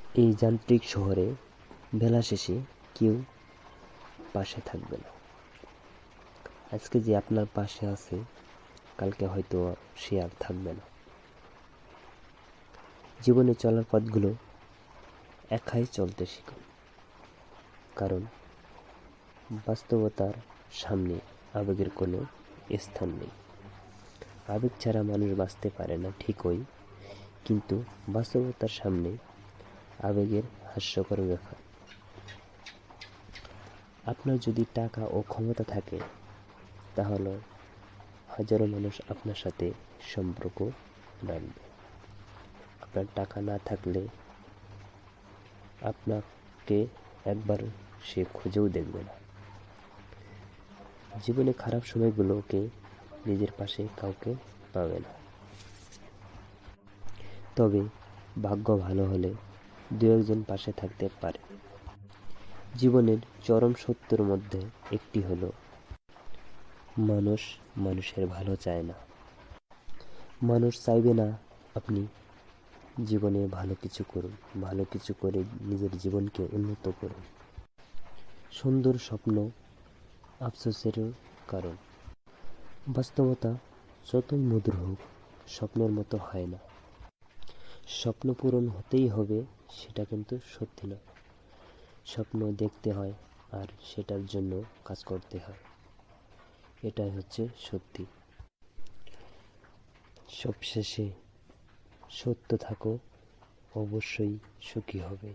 এই যান্ত্রিক শহরে বেলা শেষে কেউ পাশে থাকবে না। আজকে যে আপনার পাশে আছে, কালকে হয়তো সে আর থাকবে না। জীবনে চলার পথগুলো একাই চলতে শিখুন, কারণ বাস্তবতার সামনে আবেগের কোনো স্থান নেই। আবেগ ছাড়া মানুষ বাঁচতে পারে না ঠিকই, কিন্তু বাস্তবতার সামনে আবেগের হাস্যকর ব্যাপার। আপনার যদি টাকা ও ক্ষমতা থাকে, তাহলে হাজারো মানুষ আপনার সাথে সম্পর্ক রাখবে। আপনার টাকা না থাকলে আপনাকে একবার সে খুঁজেও দেখবে না। জীবনে খারাপ সময়গুলোকে নিজের পাশে কাউকে পাবে না, তবে ভাগ্য ভালো হলে দু একজন পাশে থাকতে পারে। জীবনের চরম সত্যের মধ্যে একটি হলো, মানুষ মানুষের ভালো চায় না। মানুষ চাইবে না আপনি জীবনে ভালো কিছু করুন, ভালো কিছু করে নিজের জীবনকে উন্নত করুন। সুন্দর স্বপ্ন আফসোসেরও কারণ। বাস্তবতা যতই মধুর হোক, স্বপ্নের মতো হয় না। স্বপ্ন পূরণ হতেই হবে সেটা কিন্তু সত্যি নয়। স্বপ্ন দেখতে হয় আর সেটার জন্য কাজ করতে হয়, এটাই হচ্ছে সত্যি। সবশেষে সত্য থাকো, অবশ্যই সুখী হবে।